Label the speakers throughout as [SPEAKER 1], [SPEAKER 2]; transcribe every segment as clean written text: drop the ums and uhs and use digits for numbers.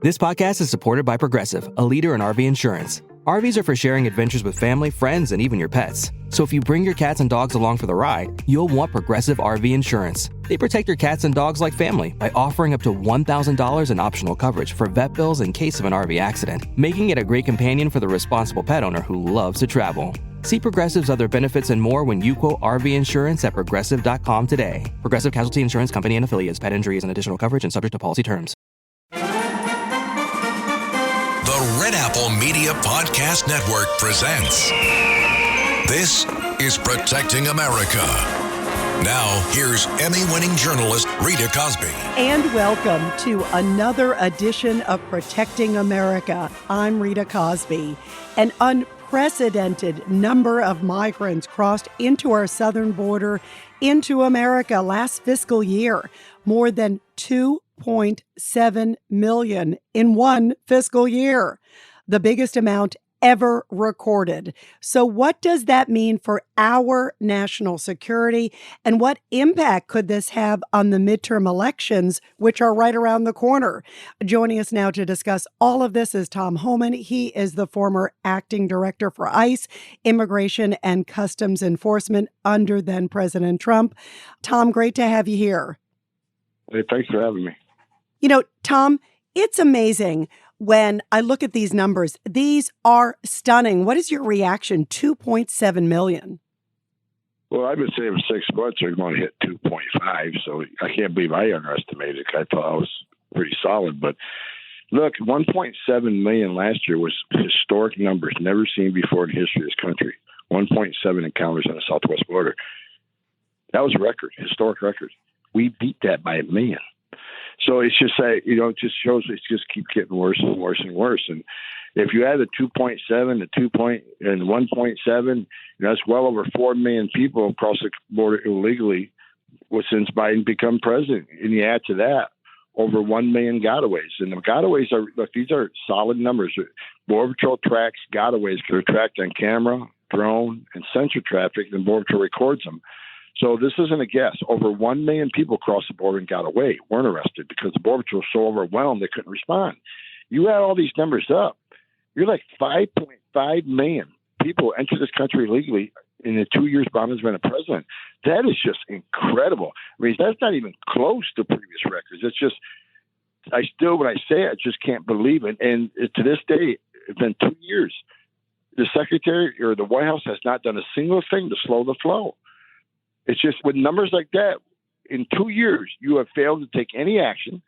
[SPEAKER 1] This podcast is supported by Progressive, a leader in RV insurance. RVs are for sharing adventures with family, friends, and even your pets. So if you bring your cats and dogs along for the ride, you'll want Progressive RV insurance. They protect your cats and dogs like family by offering up to $1,000 in optional coverage for vet bills in case of an RV accident, making it a great companion for the responsible pet owner who loves to travel. See Progressive's other benefits and more when you quote RV insurance at Progressive.com today. Progressive Casualty Insurance Company and Affiliates. Pet injuries and additional coverage and subject to policy terms.
[SPEAKER 2] The Red Apple Media Podcast Network presents This is Protecting America. Now, here's Emmy-winning journalist Rita Cosby.
[SPEAKER 3] And welcome to another edition of Protecting America. I'm Rita Cosby. An unprecedented number of migrants crossed into our southern border into America last fiscal year. More than 2.7 million in one fiscal year, the biggest amount ever recorded. So what does that mean for our national security, and what impact could this have on the midterm elections, which are right around the corner? Joining us now to discuss all of this is Tom Homan. He is the former acting director for ICE, Immigration and Customs Enforcement under then President Trump. Tom, great to have you here.
[SPEAKER 4] Hey, thanks for having me.
[SPEAKER 3] You know, Tom, it's amazing when I look at these numbers. These are stunning. What is your reaction? 2.7 million.
[SPEAKER 4] Well, I've been saying for 6 months they're going to hit 2.5, so I can't believe I underestimated it. I thought I was pretty solid. But look, 1.7 million last year was historic numbers, never seen before in the history of this country. 1.7 encounters on the southwest border. That was a record, historic record. We beat that by 1 million. So it's just it just shows it just keeps getting worse and worse and worse. And if you add the 2.7 to 1.7, that's well over 4 million people across the border illegally since Biden become president. And you add to that over 1 million gotaways. And the gotaways these are solid numbers. Border Patrol tracks gotaways. They're tracked on camera, drone, and sensor traffic, and Border Patrol records them. So this isn't a guess. Over 1 million people crossed the border and got away, weren't arrested, because the Border Patrol was so overwhelmed they couldn't respond. You add all these numbers up, you're like 5.5 million people enter this country illegally in the 2 years Obama's been a president. That is just incredible. I mean, that's not even close to previous records. It's just, when I say it, I just can't believe it. And to this day, it's been 2 years. The Secretary or the White House has not done a single thing to slow the flow. It's just with numbers like that, in 2 years, you have failed to take any action.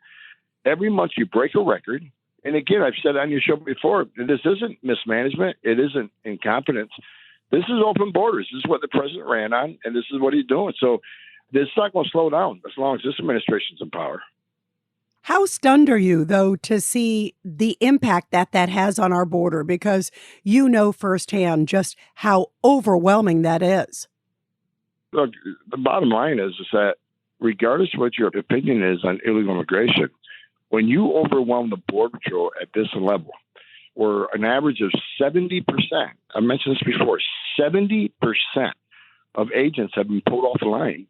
[SPEAKER 4] Every month you break a record. And again, I've said on your show before, this isn't mismanagement. It isn't incompetence. This is open borders. This is what the president ran on, and this is what he's doing. So this is not going to slow down as long as this administration's in power.
[SPEAKER 3] How stunned are you, though, to see the impact that has on our border? Because you know firsthand just how overwhelming that is.
[SPEAKER 4] Look, the bottom line is that regardless of what your opinion is on illegal immigration, when you overwhelm the Border Patrol at this level, where an average of 70%, I mentioned this before, 70% of agents have been pulled off the line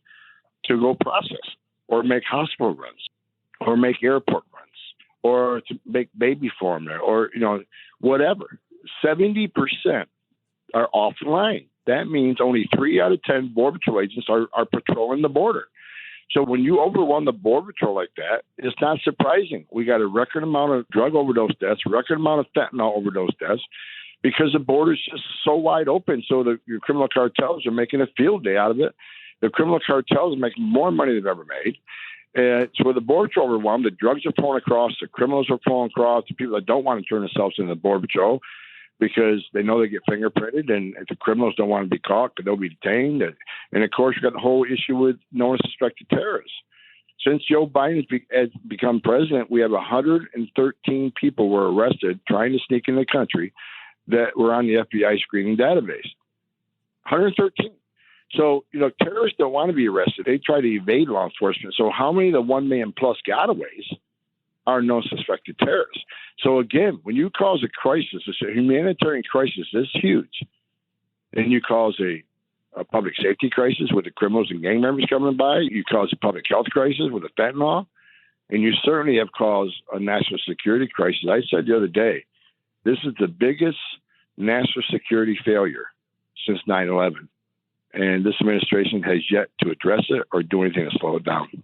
[SPEAKER 4] to go process or make hospital runs or make airport runs or to make baby formula or, whatever. 70% are off the line. That means only 3 out of 10 Border Patrol agents are patrolling the border. So when you overwhelm the Border Patrol like that, it's not surprising. We got a record amount of drug overdose deaths, record amount of fentanyl overdose deaths, because the border is just so wide open. So your criminal cartels are making a field day out of it. The criminal cartels are making more money than they've ever made. And so with the Border Patrol overwhelmed, the drugs are flowing across, the criminals are flowing across, the people that don't want to turn themselves into the Border Patrol, because they know they get fingerprinted, and if the criminals don't want to be caught, but they'll be detained. And of course, you've got the whole issue with known suspected terrorists. Since Joe Biden has become president, we have 113 people were arrested trying to sneak into the country that were on the FBI screening database. 113. So, terrorists don't want to be arrested. They try to evade law enforcement. So how many of the 1 million plus gotaways are known suspected terrorists? So again, when you cause a crisis, it's a humanitarian crisis this huge, and you cause a public safety crisis with the criminals and gang members coming by, you cause a public health crisis with the fentanyl, And you certainly have caused a national security crisis. I said the other day, this is the biggest national security failure since 9/11. And this administration has yet to address it or do anything to slow it down.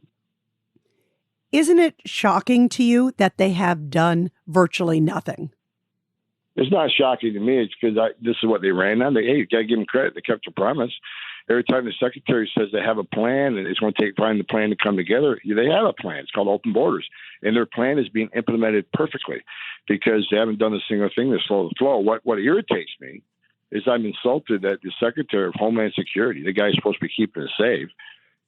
[SPEAKER 3] Isn't it shocking to you that they have done virtually nothing?
[SPEAKER 4] It's not shocking to me. It's because this is what they ran on. You got to give them credit. They kept their promise. Every time the secretary says they have a plan and it's going to take time the plan to come together, they have a plan. It's called open borders. And their plan is being implemented perfectly because they haven't done a single thing to slow the flow. What irritates me is I'm insulted that the Secretary of Homeland Security, the guy who's supposed to be keeping us safe,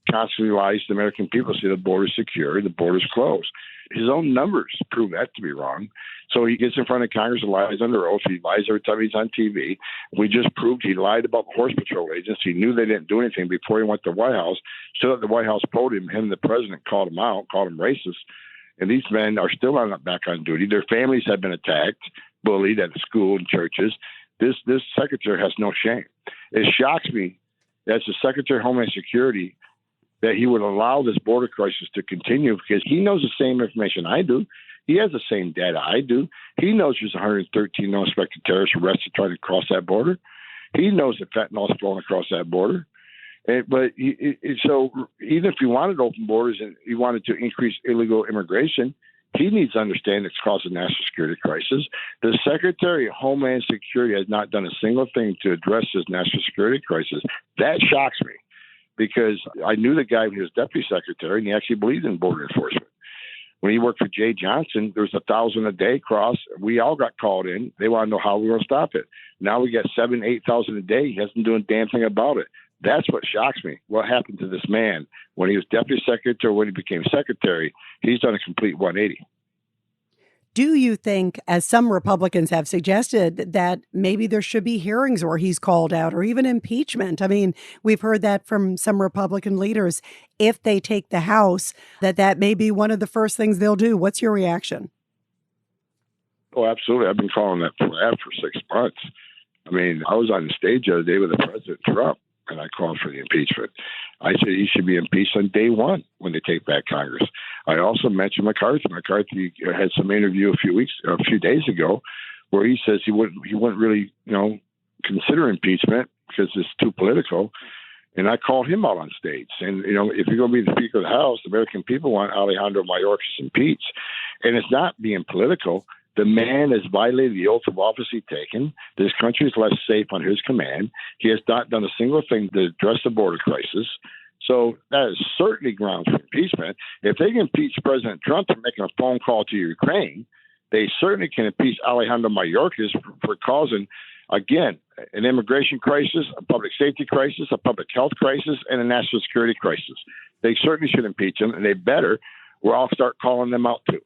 [SPEAKER 4] constantly lies to the American people, say the border's secure, the border's closed. His own numbers prove that to be wrong. So he gets in front of Congress and lies under oath. He lies every time he's on TV. We just proved he lied about the Horse Patrol agents. He knew they didn't do anything before he went to the White House. Stood at the White House podium. Him and the president called him out, called him racist. And these men are still not back on duty. Their families have been attacked, bullied at school and churches. This secretary has no shame. It shocks me as the Secretary of Homeland Security that he would allow this border crisis to continue because he knows the same information I do. He has the same data I do. He knows there's 113 non-suspected terrorists arrested trying to cross that border. He knows that fentanyl is flowing across that border. So even if he wanted open borders and he wanted to increase illegal immigration, he needs to understand it's causing a national security crisis. The Secretary of Homeland Security has not done a single thing to address this national security crisis. That shocks me because I knew the guy who was deputy secretary, and he actually believed in border enforcement. When he worked for Jay Johnson, there was 1,000 a day cross. We all got called in. They want to know how we're going to stop it. Now we got 7,000, 8,000 a day. He hasn't done a damn thing about it. That's what shocks me. What happened to this man when he was deputy secretary, when he became secretary? He's done a complete 180.
[SPEAKER 3] Do you think, as some Republicans have suggested, that maybe there should be hearings where he's called out or even impeachment? I mean, we've heard that from some Republican leaders. If they take the House, that may be one of the first things they'll do. What's your reaction?
[SPEAKER 4] Oh, absolutely. I've been calling that for 6 months. I mean, I was on the stage the other day with the President Trump, and I called for the impeachment. I said he should be impeached on day one when they take back Congress. I also mentioned McCarthy. McCarthy had some interview a few days ago, where he says he wouldn't really, consider impeachment because it's too political. And I called him out on stage. And, if you're going to be the Speaker of the House, the American people want Alejandro Mayorkas impeached. And it's not being political. The man has violated the oath of office he's taken. This country is less safe on his command. He has not done a single thing to address the border crisis. So that is certainly grounds for impeachment. If they can impeach President Trump for making a phone call to Ukraine, they certainly can impeach Alejandro Mayorkas for causing, again, an immigration crisis, a public safety crisis, a public health crisis, and a national security crisis. They certainly should impeach him, and they better, or I'll start calling them out too.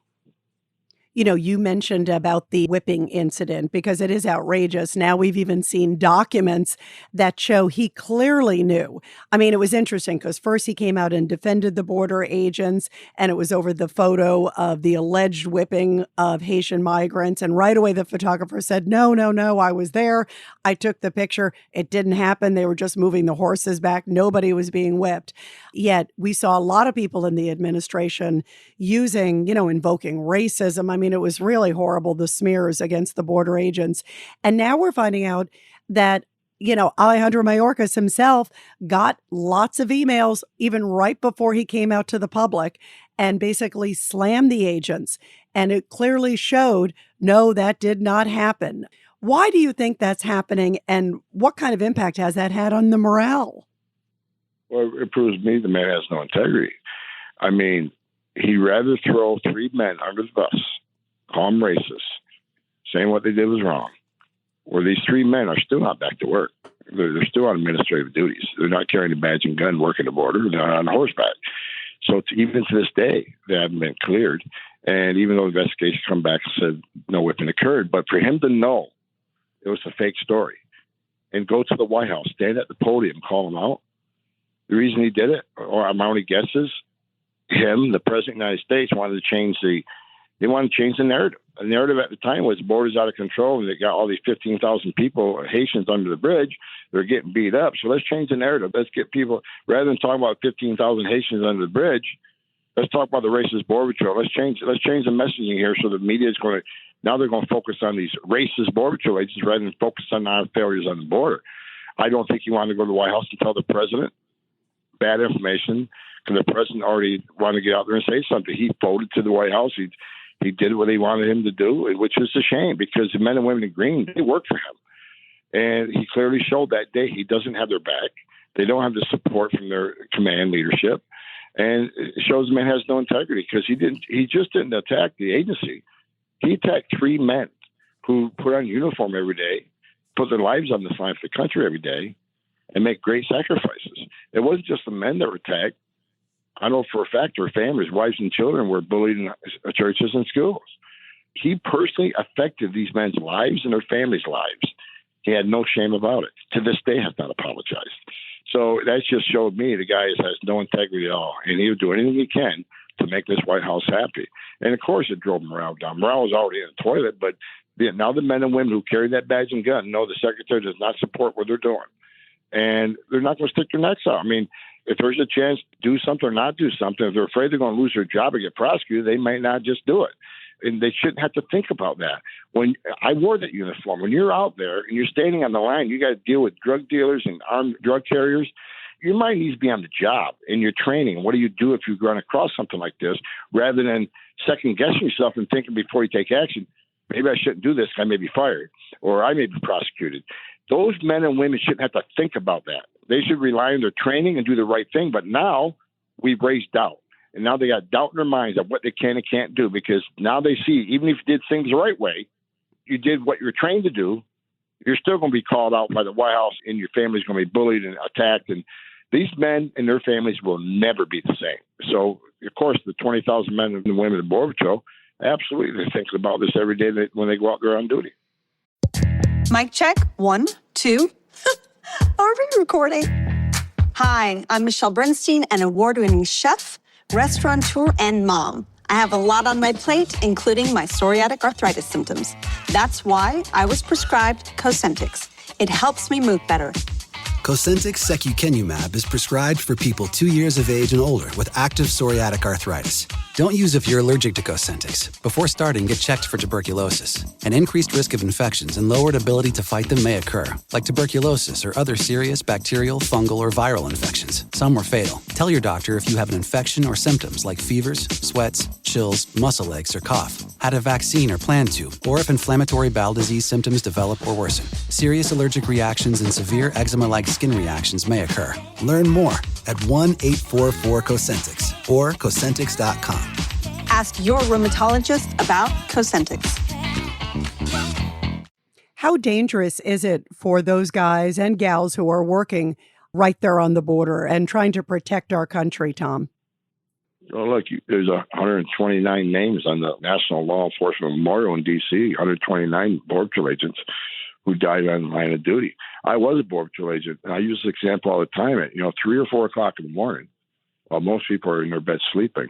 [SPEAKER 3] You mentioned about the whipping incident because it is outrageous. Now we've even seen documents that show he clearly knew. I mean, it was interesting because first he came out and defended the border agents, and it was over the photo of the alleged whipping of Haitian migrants. And right away, the photographer said, no, I was there. I took the picture. It didn't happen. They were just moving the horses back. Nobody was being whipped. Yet we saw a lot of people in the administration using, invoking racism. I mean, it was really horrible, the smears against the border agents. And now we're finding out that, Alejandro Mayorkas himself got lots of emails even right before he came out to the public and basically slammed the agents. And it clearly showed, no, that did not happen. Why do you think that's happening? And what kind of impact has that had on the morale?
[SPEAKER 4] Well, it proves to me the man has no integrity. I mean, he'd rather throw 3 men under the bus, call them racist, saying what they did was wrong, where these 3 men are still not back to work. They're still on administrative duties. They're not carrying a badge and gun working the border. They're on horseback. So even to this day, they haven't been cleared. And even though the investigation come back and said no whipping occurred, but for him to know it was a fake story and go to the White House, stand at the podium, call them out, the reason he did it, or my only guess is, the President of the United States wanted to change the narrative. The narrative at the time was the border's out of control and they got all these 15,000 people, Haitians under the bridge. They're getting beat up. So let's change the narrative. Let's get people, rather than talking about 15,000 Haitians under the bridge, Let's talk about the racist border patrol. Let's change the messaging here so the media is going to now they're going to focus on these racist border patrol agents rather than focus on non-failures on the border. I don't think you want to go to the White House and tell the president bad information because the president already wanted to get out there and say something. He voted to the White House. He did what they wanted him to do, which is a shame because the men and women in green, they work for him. And he clearly showed that day he doesn't have their back. They don't have the support from their command leadership. And it shows the man has no integrity because he just didn't attack the agency. He attacked 3 men who put on uniform every day, put their lives on the line for the country every day, and make great sacrifices. It wasn't just the men that were attacked. I know for a fact their families, wives and children were bullied in churches and schools. He personally affected these men's lives and their families' lives. He had no shame about it. To this day, has not apologized. So that just showed me the guy has no integrity at all, and he would do anything he can to make this White House happy. And, of course, it drove morale down. Morale was already in the toilet, but now the men and women who carry that badge and gun know the secretary does not support what they're doing. And they're not going to stick their necks out. I mean, if there's a chance to do something or not do something, if they're afraid they're going to lose their job or get prosecuted, they might not just do it. And they shouldn't have to think about that. When I wore that uniform, when you're out there and you're standing on the line, you got to deal with drug dealers and armed drug carriers. Your mind needs to be on the job in your training. What do you do if you run across something like this, rather than second guessing yourself and thinking before you take action, maybe I shouldn't do this. I may be fired or I may be prosecuted. Those men and women shouldn't have to think about that. They should rely on their training and do the right thing. But now we've raised doubt. And now they got doubt in their minds of what they can and can't do, because now they see, even if you did things the right way, you did what you were trained to do, you're still going to be called out by the White House and your family's going to be bullied and attacked. And these men and their families will never be the same. So, of course, the 20,000 men and women of the Border Patrol, absolutely, they're thinking about this every day when they go out there on duty.
[SPEAKER 5] Mic check. 1, 2. Are we recording? Hi, I'm Michelle Bernstein, an award-winning chef, restaurateur, and mom. I have a lot on my plate, including my psoriatic arthritis symptoms. That's why I was prescribed Cosentyx. It helps me move better.
[SPEAKER 6] Cosentyx secukinumab is prescribed for people 2 years of age and older with active psoriatic arthritis. Don't use if you're allergic to Cosentyx. Before starting, get checked for tuberculosis. An increased risk of infections and lowered ability to fight them may occur, like tuberculosis or other serious bacterial, fungal, or viral infections. Some were fatal. Tell your doctor if you have an infection or symptoms like fevers, sweats, chills, muscle aches, or cough, had a vaccine or plan to, or if inflammatory bowel disease symptoms develop or worsen. Serious allergic reactions and severe eczema-like skin reactions may occur. Learn more at 1-844-COSENTYX or Cosentyx.com.
[SPEAKER 5] Ask your rheumatologist about Cosentyx.
[SPEAKER 3] How dangerous is it for those guys and gals who are working right there on the border and trying to protect our country, Tom?
[SPEAKER 4] Well, look, there's 129 names on the National Law Enforcement Memorial in D.C., 129 Border Patrol agents who died on the line of duty. I was a Border Patrol agent, and I use this example all the time. At 3 or 4 o'clock in the morning, while most people are in their bed sleeping,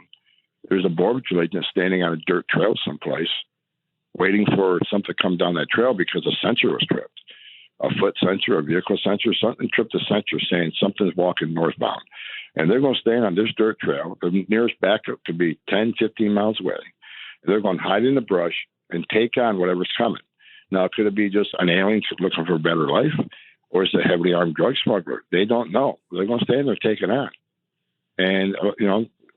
[SPEAKER 4] there's a Border Patrol agent standing on a dirt trail someplace, waiting for something to come down that trail because a sensor was tripped. A foot sensor, a vehicle sensor, something tripped the sensor saying something's walking northbound. And they're going to stand on this dirt trail. The nearest backup could be 10, 15 miles away. They're going to hide in the brush and take on whatever's coming. Now, could it be just an alien looking for a better life? Or is it a heavily armed drug smuggler? They don't know. They're going to stand there taking on. And,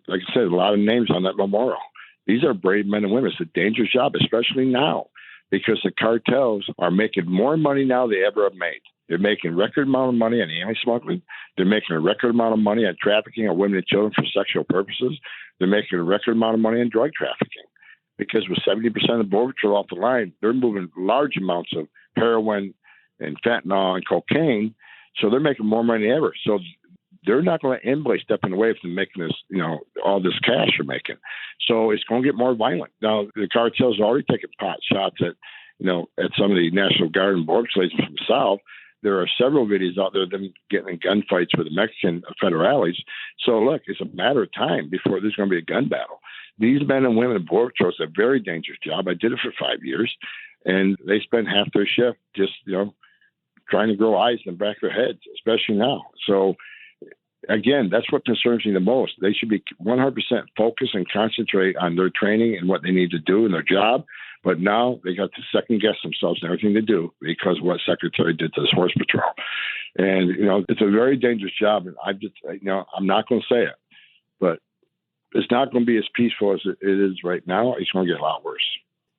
[SPEAKER 4] like I said, a lot of names on that memorial. These are brave men and women. It's a dangerous job, especially now, because the cartels are making more money now than they ever have made. They're making a record amount of money on alien smuggling. They're making a record amount of money on trafficking of women and children for sexual purposes. They're making a record amount of money on drug trafficking. Because with 70% of the Border Patrol off the line, they're moving large amounts of heroin and fentanyl and cocaine. So they're making more money than ever. So they're not going to end by stepping away from making this, all this cash they're making. So it's going to get more violent. Now, the cartels are already taking pot shots at some of the National Guard and Border Patrol agents from the South. There are several videos out there of them getting in gunfights with the Mexican federales. So, look, it's a matter of time before there's going to be a gun battle. These men and women in Border Patrol, it's a very dangerous job. I did it for 5 years, and they spend half their shift just, trying to grow eyes in the back of their heads, especially now. So Again, that's what concerns me the most. They should be 100% focused and concentrate on their training and what they need to do in their job. But now they got to second guess themselves in everything they do because of what Secretary did to this horse patrol. And, it's a very dangerous job. And I'm not going to say it, but it's not going to be as peaceful as it is right now. It's going to get a lot worse.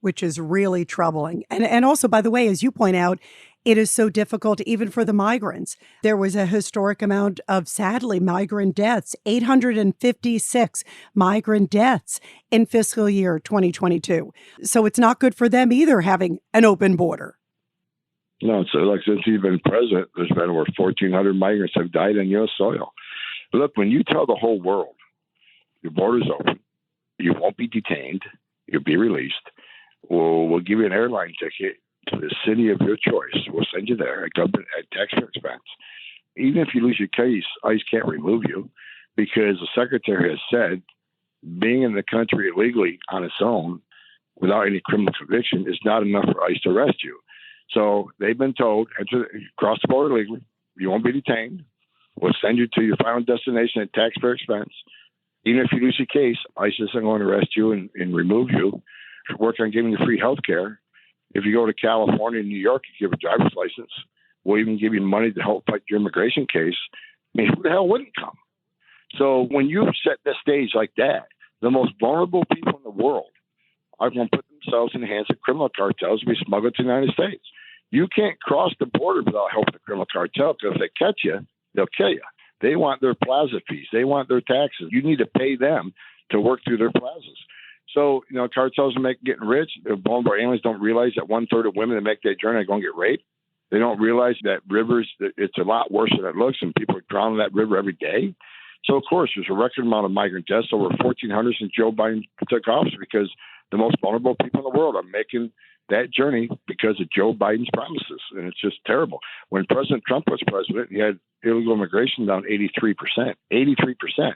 [SPEAKER 3] Which is really troubling. And also, by the way, as you point out, it is so difficult even for the migrants. There was a historic amount of, sadly, migrant deaths, 856 migrant deaths in fiscal year 2022. So it's not good for them either, having an open border.
[SPEAKER 4] No, so since he's been president, there's been over 1,400 migrants have died on U.S. soil. Look, when you tell the whole world your border's open, you won't be detained, you'll be released, we'll give you an airline ticket to the city of your choice. We'll send you there at taxpayer expense. Even if you lose your case, ICE can't remove you because the secretary has said being in the country illegally on its own without any criminal conviction is not enough for ICE to arrest you. So they've been told, cross the border legally, you won't be detained. We'll send you to your final destination at taxpayer expense. Even if you lose your case, ICE isn't going to arrest you and remove you. Work on giving you free health care. If you go to California and New York, you give a driver's license. We'll even give you money to help fight your immigration case. I mean, who the hell wouldn't come? So when you set the stage like that, the most vulnerable people in the world are going to put themselves in the hands of criminal cartels to be smuggled to the United States. You can't cross the border without helping the criminal cartel because if they catch you, they'll kill you. They want their plaza fees. They want their taxes. You need to pay them to work through their plazas. So, cartels are getting rich. The vulnerable aliens don't realize that 1/3 of women that make that journey are going to get raped. They don't realize that rivers, it's a lot worse than it looks, and people are drowning in that river every day. So, of course, there's a record amount of migrant deaths, over 1,400 since Joe Biden took office, because the most vulnerable people in the world are making that journey because of Joe Biden's promises. And it's just terrible. When President Trump was president, he had illegal immigration down 83%. 83%.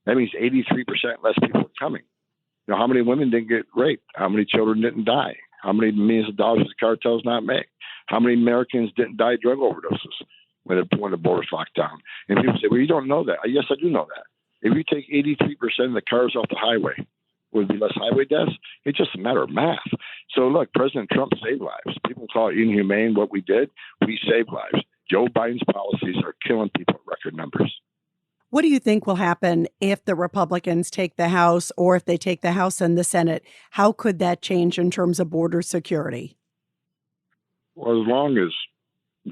[SPEAKER 4] That means 83% less people are coming. How many women didn't get raped? How many children didn't die? How many millions of dollars did the cartels not make? How many Americans didn't die of drug overdoses when the borders locked down? And people say, well, you don't know that. Yes, I do know that. If you take 83% of the cars off the highway, would be less highway deaths? It's just a matter of math. So look, President Trump saved lives. People call it inhumane what we did. We saved lives. Joe Biden's policies are killing people at record numbers.
[SPEAKER 3] What do you think will happen if the Republicans take the House, or if they take the House and the Senate? How could that change in terms of border security?
[SPEAKER 4] Well, as long as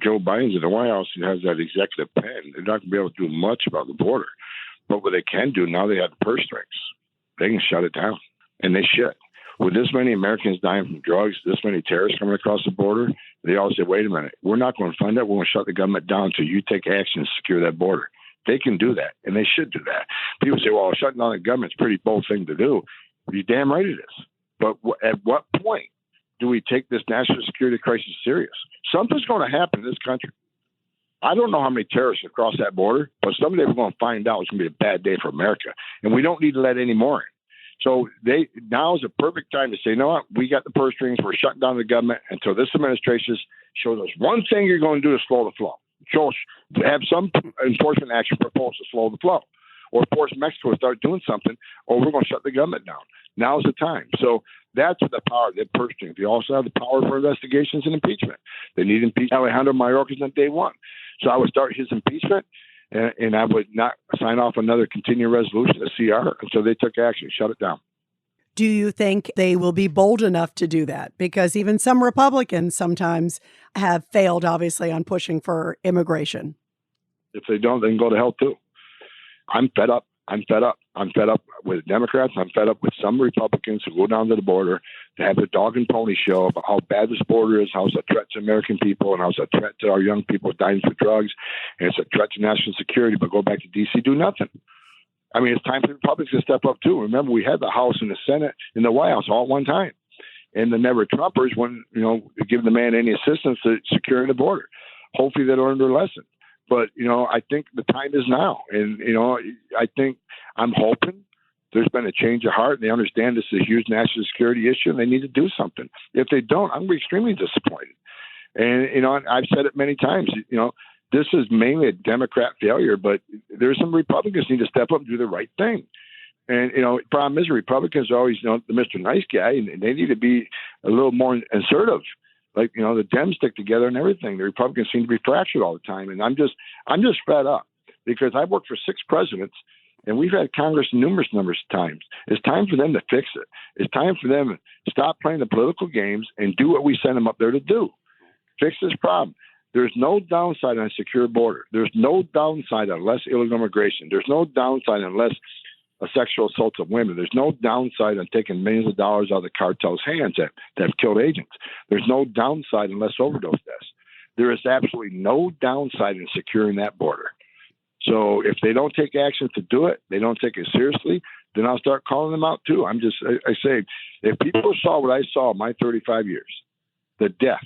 [SPEAKER 4] Joe Biden's in the White House and has that executive pen, they're not going to be able to do much about the border. But what they can do, now they have the purse strings. They can shut it down, and they should. With this many Americans dying from drugs, this many terrorists coming across the border, they all say, wait a minute, we're not going to fund that. We're going to shut the government down until you take action to secure that border. They can do that, and they should do that. People say, well, shutting down the government is a pretty bold thing to do. You're damn right it is. But at what point do we take this national security crisis serious? Something's going to happen in this country. I don't know how many terrorists across that border, but someday we're going to find out it's going to be a bad day for America, and we don't need to let any more in. So now is a perfect time to say, you know what, we got the purse strings, we're shutting down the government until this administration shows us one thing you're going to do to slow the flow. Have some enforcement action proposed to slow the flow, or force Mexico to start doing something, or we're going to shut the government down. Now's the time. So that's the power of the purse strings. They also have the power for investigations and impeachment. They need to impeach Alejandro Mayorkas on day one. So I would start his impeachment, and I would not sign off another continuing resolution, a CR, until they took action, shut it down.
[SPEAKER 3] Do you think they will be bold enough to do that? Because even some Republicans sometimes have failed, obviously, on pushing for immigration.
[SPEAKER 4] If they don't, they can go to hell too. I'm fed up. I'm fed up. I'm fed up with Democrats. I'm fed up with some Republicans who go down to the border to have a dog and pony show about how bad this border is, how it's a threat to American people, and how it's a threat to our young people dying for drugs, and it's a threat to national security, but go back to D.C., do nothing. I mean, it's time for the Republicans to step up, too. Remember, we had the House and the Senate and the White House all at one time. And the never-Trumpers wouldn't, give the man any assistance to securing the border. Hopefully they learned their lesson. But, I think the time is now. And, I'm hoping there's been a change of heart. And they understand this is a huge national security issue and they need to do something. If they don't, I'm going to be extremely disappointed. And, I've said it many times, this is mainly a Democrat failure, but there's some Republicans need to step up and do the right thing. And, the problem is Republicans are always, the Mr. Nice guy, and they need to be a little more assertive. Like, the Dems stick together and everything. The Republicans seem to be fractured all the time. And I'm just fed up because I've worked for 6 presidents and we've had Congress numerous numbers of times. It's time for them to fix it. It's time for them to stop playing the political games and do what we send them up there to do. Fix this problem. There's no downside on a secure border. There's no downside on less illegal immigration. There's no downside on less sexual assaults of women. There's no downside on taking millions of dollars out of the cartel's hands that have killed agents. There's no downside on less overdose deaths. There is absolutely no downside in securing that border. So if they don't take action to do it, they don't take it seriously, then I'll start calling them out too. I say, if people saw what I saw in my 35 years, the deaths,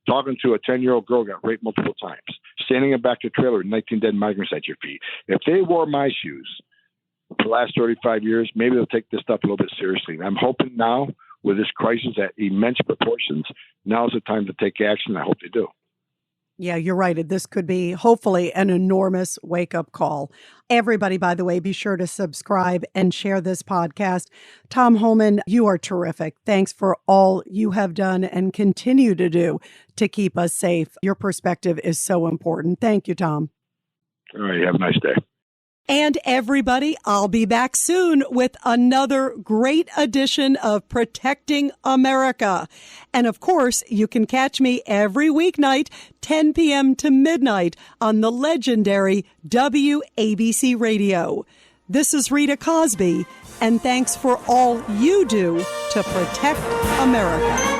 [SPEAKER 4] talking to a 10-year-old girl got raped multiple times, standing in back of the trailer with 19 dead migrants at your feet. If they wore my shoes for the last 35 years, maybe they'll take this stuff a little bit seriously. And I'm hoping now, with this crisis at immense proportions, now's the time to take action. I hope they do.
[SPEAKER 3] Yeah, you're right. This could be, hopefully, an enormous wake-up call. Everybody, by the way, be sure to subscribe and share this podcast. Tom Homan, you are terrific. Thanks for all you have done and continue to do to keep us safe. Your perspective is so important. Thank you, Tom.
[SPEAKER 4] All right. Have a nice day.
[SPEAKER 3] And everybody, I'll be back soon with another great edition of Protecting America. And of course, you can catch me every weeknight, 10 p.m. to midnight on the legendary WABC Radio. This is Rita Cosby, and thanks for all you do to protect America.